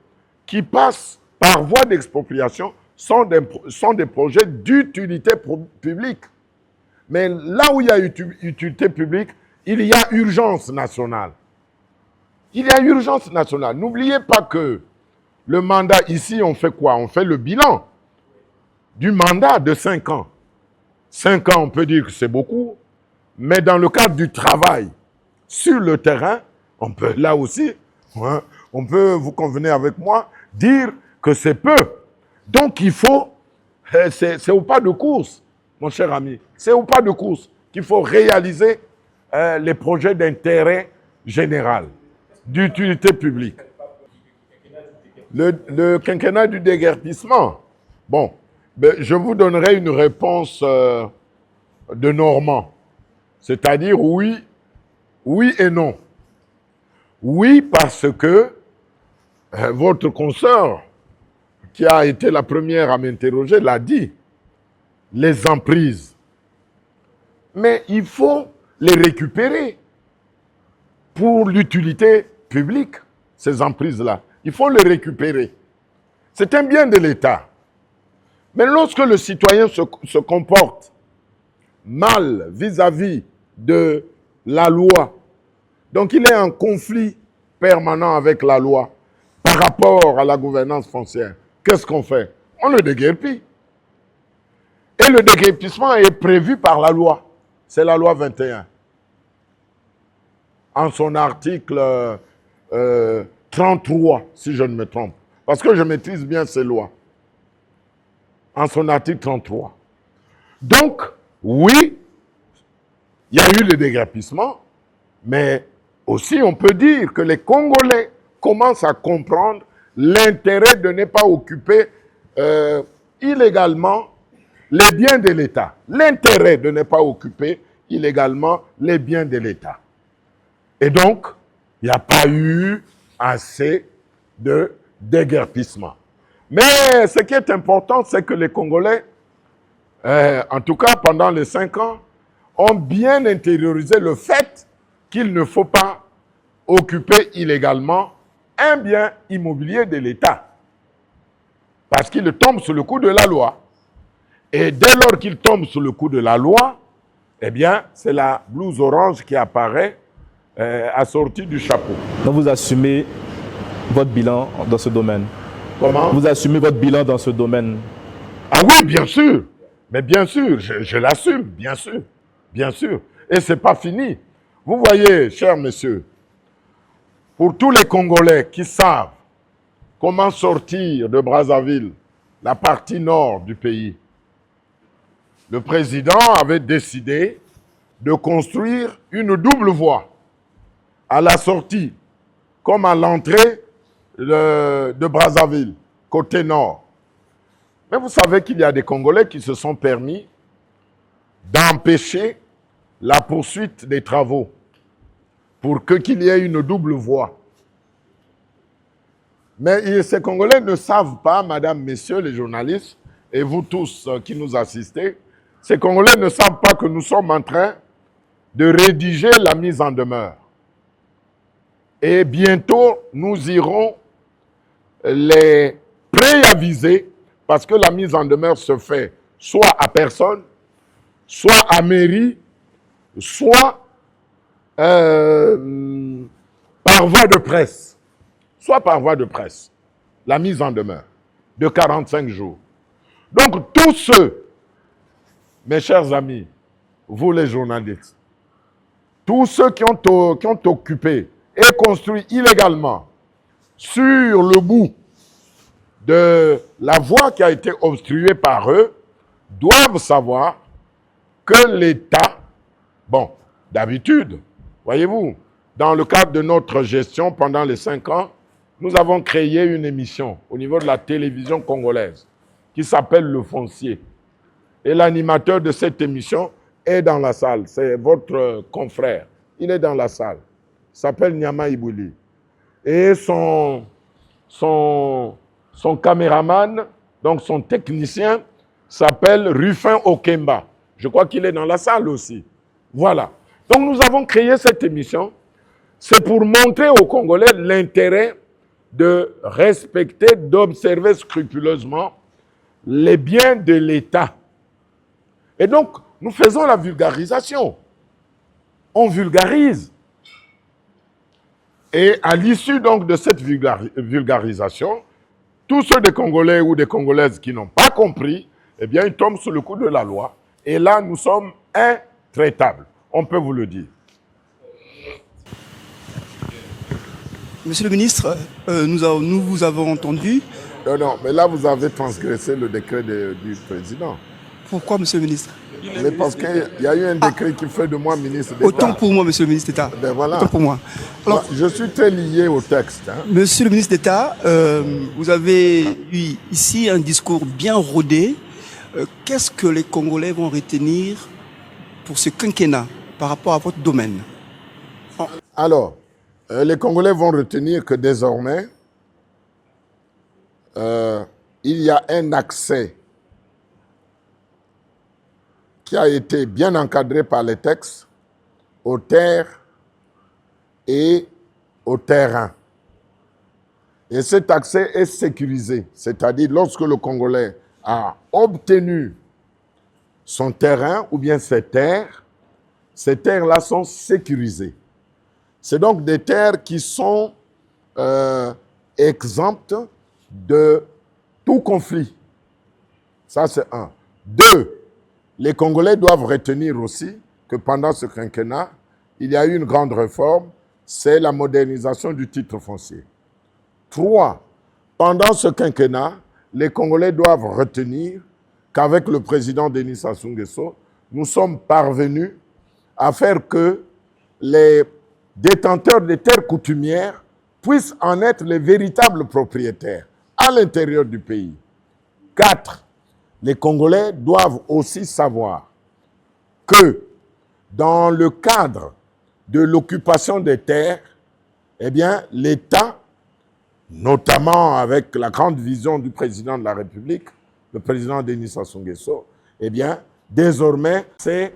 qui passent par voie d'expropriation sont des projets d'utilité publique. Mais là où il y a utilité publique, il y a urgence nationale. Il y a urgence nationale. N'oubliez pas que le mandat, ici, on fait quoi? On fait le bilan du mandat de 5 ans. 5 ans, on peut dire que c'est beaucoup, mais dans le cadre du travail sur le terrain, on peut, là aussi, hein, on peut, vous convenez avec moi, dire que c'est peu. Donc il faut, c'est au pas de course, mon cher ami, c'est au pas de course qu'il faut réaliser les projets d'intérêt général, d'utilité publique. Le quinquennat du déguerpissement, bon, ben, je vous donnerai une réponse de Normand, c'est-à-dire oui et non. Oui, parce que votre consoeur, qui a été la première à m'interroger, l'a dit, les emprises. Mais il faut les récupérer pour l'utilité publique, ces emprises-là. Il faut les récupérer. C'est un bien de l'État. Mais lorsque le citoyen se comporte mal vis-à-vis de la loi, donc il est en conflit permanent avec la loi par rapport à la gouvernance foncière, qu'est-ce qu'on fait? On le déguerpit. Et le déguerpissement est prévu par la loi. C'est la loi 21. En son article 33, si je ne me trompe. Parce que je maîtrise bien ces lois. En son article 33. Donc, oui, il y a eu le déguerpissement, mais aussi on peut dire que les Congolais commencent à comprendre l'intérêt de ne pas occuper illégalement les biens de l'État. L'intérêt de ne pas occuper illégalement les biens de l'État. Et donc, il n'y a pas eu assez de déguerpissement. Mais ce qui est important, c'est que les Congolais, en tout cas pendant les 5 ans, ont bien intériorisé le fait qu'il ne faut pas occuper illégalement un bien immobilier de l'État. Parce qu'il tombe sous le coup de la loi. Et dès lors qu'il tombe sous le coup de la loi, eh bien, c'est la blouse orange qui apparaît assortie du chapeau. Donc vous assumez votre bilan dans ce domaine. Comment? Vous assumez votre bilan dans ce domaine. Ah oui, bien sûr. Mais bien sûr, je l'assume, bien sûr. Bien sûr. Et ce n'est pas fini. Vous voyez, chers messieurs, pour tous les Congolais qui savent comment sortir de Brazzaville, la partie nord du pays, le président avait décidé de construire une double voie à la sortie, comme à l'entrée de Brazzaville, côté nord. Mais vous savez qu'il y a des Congolais qui se sont permis d'empêcher la poursuite des travaux pour qu'il y ait une double voie. Mais ces Congolais ne savent pas, madame, messieurs les journalistes, et vous tous qui nous assistez, ces Congolais ne savent pas que nous sommes en train de rédiger la mise en demeure. Et bientôt, nous irons les préaviser parce que la mise en demeure se fait soit à personne, soit à mairie, soit par voie de presse. Soit par voie de presse. La mise en demeure de 45 jours. Donc, tous ceux, mes chers amis, vous les journalistes, tous ceux qui ont occupé et construit illégalement sur le bout de la voie qui a été obstruée par eux, doivent savoir que l'État, bon, d'habitude, voyez-vous, dans le cadre de notre gestion pendant les 5 ans, nous avons créé une émission au niveau de la télévision congolaise qui s'appelle Le Foncier. Et l'animateur de cette émission est dans la salle. C'est votre confrère. Il est dans la salle. Il s'appelle Nyama Ibouli. Et son caméraman, donc son technicien, s'appelle Rufin Okemba. Je crois qu'il est dans la salle aussi. Voilà. Donc nous avons créé cette émission. C'est pour montrer aux Congolais l'intérêt de respecter, d'observer scrupuleusement les biens de l'État. Et donc, nous faisons la vulgarisation. On vulgarise. Et à l'issue donc de cette vulgarisation, tous ceux des Congolais ou des Congolaises qui n'ont pas compris, eh bien, ils tombent sous le coup de la loi. Et là, nous sommes intraitables. On peut vous le dire. Monsieur le ministre, nous vous avons entendu. Non, mais là, vous avez transgressé le décret du président. Pourquoi, monsieur le ministre? Mais parce qu'il y a eu un décret qui fait de moi ministre d'État. Autant pour moi, monsieur le ministre d'État. Ben voilà. Autant pour moi. Alors, je suis très lié au texte. Hein. Monsieur le ministre d'État, vous avez eu ici un discours bien rodé. Qu'est-ce que les Congolais vont retenir pour ce quinquennat par rapport à votre domaine? Alors, les Congolais vont retenir que désormais, il y a un accès qui a été bien encadré par les textes aux terres et au terrain. Et cet accès est sécurisé, c'est-à-dire lorsque le Congolais a obtenu son terrain ou bien ses terres-là sont sécurisées. C'est donc des terres qui sont exemptes de tout conflit. Ça, c'est un. 2, les Congolais doivent retenir aussi que pendant ce quinquennat, il y a eu une grande réforme, c'est la modernisation du titre foncier. 3, pendant ce quinquennat, les Congolais doivent retenir qu'avec le président Denis Sassou Nguesso, nous sommes parvenus à faire que les détenteurs des terres coutumières puissent en être les véritables propriétaires à l'intérieur du pays. 4, les Congolais doivent aussi savoir que dans le cadre de l'occupation des terres, eh bien, l'État, notamment avec la grande vision du président de la République, le président Denis Sassou Nguesso, eh bien, désormais, c'est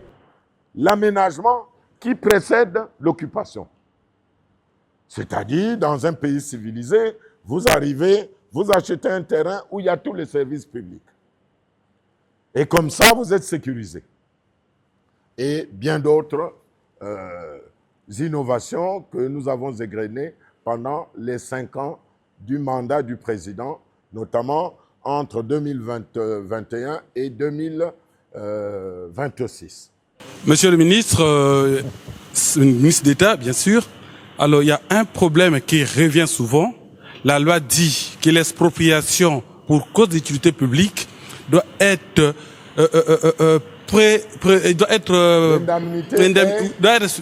l'aménagement qui précède l'occupation. C'est-à-dire, dans un pays civilisé, vous arrivez, vous achetez un terrain où il y a tous les services publics. Et comme ça, vous êtes sécurisé. Et bien d'autres innovations que nous avons égrenées pendant les 5 ans du mandat du président, notamment entre 2021 et 2026. Monsieur le ministre, ministre d'État, bien sûr. Alors, il y a un problème qui revient souvent. La loi dit que l'expropriation pour cause d'utilité publique doit être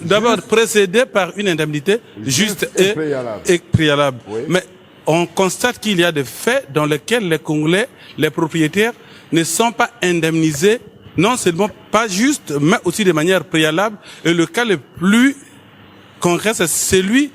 d'abord précédée par une indemnité juste et préalable. Oui. Mais on constate qu'il y a des faits dans lesquels les Congolais, les propriétaires, ne sont pas indemnisés Non seulement pas juste, mais aussi de manière préalable. Et le cas le plus concret, c'est celui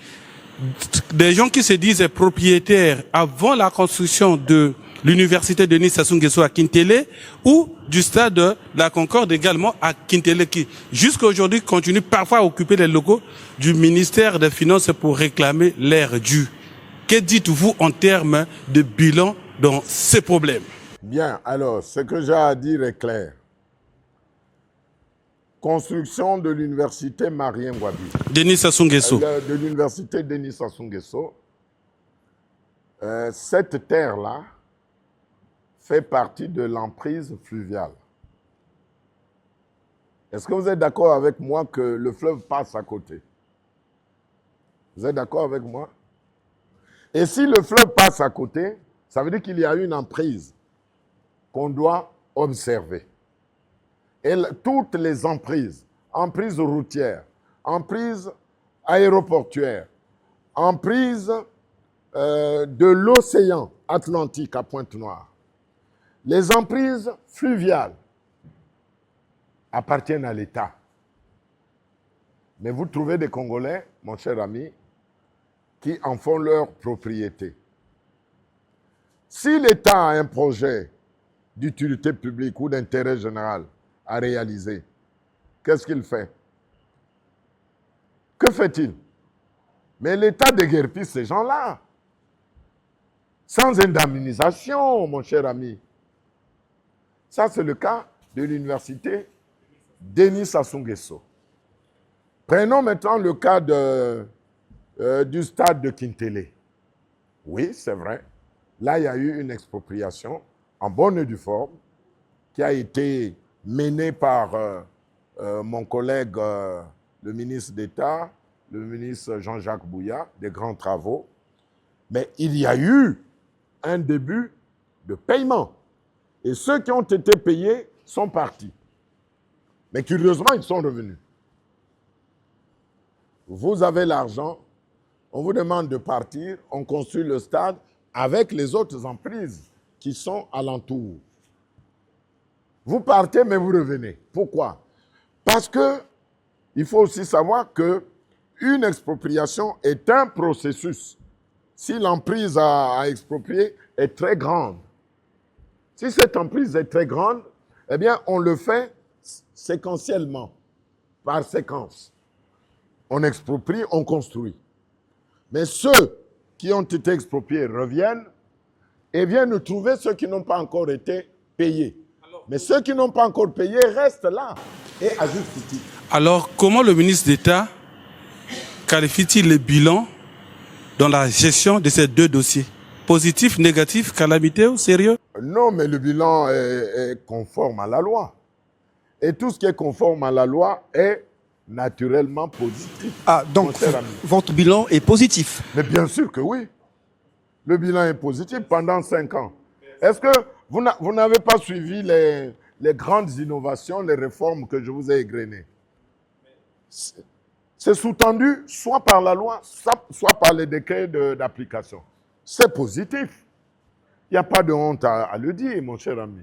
des gens qui se disent propriétaires avant la construction de l'université Denis Sassou Nguesso à Kintele ou du stade de la Concorde également à Kintele qui jusqu'à aujourd'hui continue parfois à occuper les locaux du ministère des Finances pour réclamer l'air dû. Que dites-vous en termes de bilan dans ces problèmes? Bien, alors, ce que j'ai à dire est clair. Construction de l'université Marien Ngouabi. Denis Sassou Nguesso. De l'université Denis Sassou Nguesso. Cette terre-là fait partie de l'emprise fluviale. Est-ce que vous êtes d'accord avec moi que le fleuve passe à côté? Vous êtes d'accord avec moi? Et si le fleuve passe à côté, ça veut dire qu'il y a une emprise qu'on doit observer. Et toutes les emprises, emprises routières, emprises aéroportuaires, emprises de l'océan Atlantique à Pointe-Noire, les emprises fluviales appartiennent à l'État. Mais vous trouvez des Congolais, mon cher ami, qui en font leur propriété. Si l'État a un projet d'utilité publique ou d'intérêt général à réaliser, qu'est-ce qu'il fait? Que fait-il? Mais l'État déguerpit ces gens-là. Sans indemnisation, mon cher ami. Ça, c'est le cas de l'université Denis Sassou Nguesso. Prenons maintenant le cas du stade de Kintele. Oui, c'est vrai. Là, il y a eu une expropriation en bonne et due forme qui a été menée par mon collègue, le ministre d'État, le ministre Jean-Jacques Bouya, des grands travaux. Mais il y a eu un début de paiement. Et ceux qui ont été payés sont partis. Mais curieusement, ils sont revenus. Vous avez l'argent, on vous demande de partir, on construit le stade avec les autres emprises qui sont alentour. Vous partez, mais vous revenez. Pourquoi? Parce que il faut aussi savoir qu'une expropriation est un processus. Si l'emprise à exproprier est très grande, si cette emprise est très grande, eh bien, on le fait séquentiellement, par séquence. On exproprie, on construit. Mais ceux qui ont été expropriés reviennent et viennent trouver ceux qui n'ont pas encore été payés. Mais ceux qui n'ont pas encore payé restent là et à juste titre. Alors, comment le ministre d'État qualifie-t-il le bilan dans la gestion de ces deux dossiers? Positif, négatif, calamité ou sérieux? Non, mais le bilan est conforme à la loi. Et tout ce qui est conforme à la loi est naturellement positif. Ah, donc votre bilan est positif? Mais bien sûr que oui. Le bilan est positif pendant 5 ans. Est-ce que vous n'avez pas suivi les grandes innovations, les réformes que je vous ai égrenées? C'est sous-tendu soit par la loi, soit par les décrets d'application. C'est positif. Il n'y a pas de honte à le dire, mon cher ami.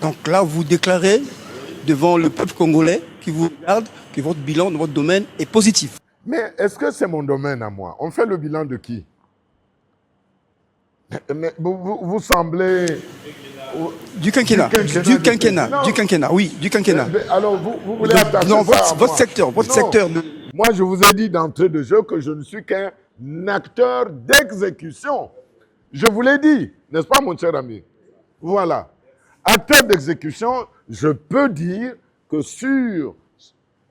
Donc là, vous déclarez devant le peuple congolais qui vous regarde que votre bilan dans votre domaine est positif. Mais est-ce que c'est mon domaine à moi? On fait le bilan de qui? Mais vous semblez... Du quinquennat. Du quinquennat, oui, du quinquennat. Mais alors, vous voulez attacher non, ça à votre moi? secteur, votre Non. secteur. Moi, je vous ai dit d'entrée de jeu que je ne suis qu'un acteur d'exécution. Je vous l'ai dit, n'est-ce pas, mon cher ami? Voilà. Acteur d'exécution, je peux dire que sur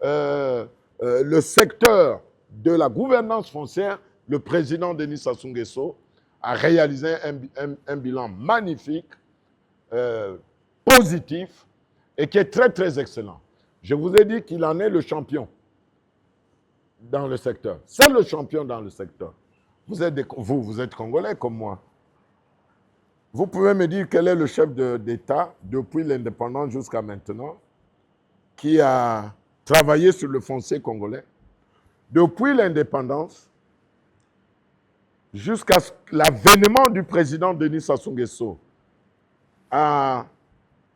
le secteur de la gouvernance foncière, le président Denis Sassou Nguesso a réalisé un bilan magnifique, positif, et qui est très, très excellent. Je vous ai dit qu'il en est le champion dans le secteur. C'est le champion dans le secteur. Vous êtes Congolais comme moi. Vous pouvez me dire quel est le chef d'État depuis l'indépendance jusqu'à maintenant qui a travaillé sur le foncier congolais. Depuis l'indépendance jusqu'à l'avènement du président Denis Sassou Nguesso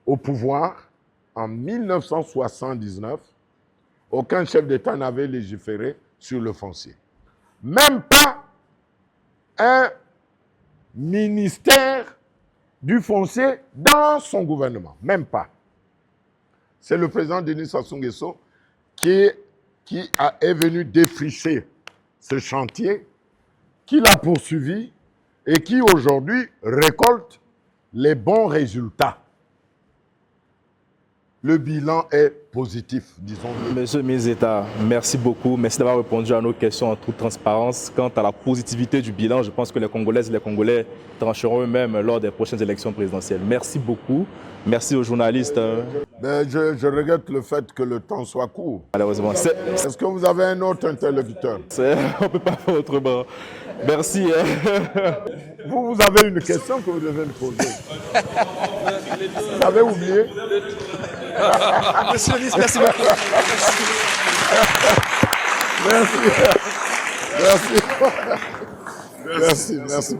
au pouvoir, en 1979, aucun chef d'État n'avait légiféré sur le foncier. Même pas un ministère du foncier dans son gouvernement. Même pas. C'est le président Denis Sassou Nguesso qui est venu défricher ce chantier, qui l'a poursuivi et qui aujourd'hui récolte les bons résultats. Le bilan est positif, disons-le. Monsieur le ministre d'État, merci beaucoup. Merci d'avoir répondu à nos questions en toute transparence. Quant à la positivité du bilan, je pense que les Congolaises et les Congolais trancheront eux-mêmes lors des prochaines élections présidentielles. Merci beaucoup. Merci aux journalistes. Mais je regrette le fait que le temps soit court. Malheureusement, Est-ce que vous avez un autre interlocuteur? on ne peut pas faire autrement. Merci. Vous avez une question que vous devez me poser. Vous avez oublié? Monsieur le ministre, merci beaucoup. Merci beaucoup. Merci.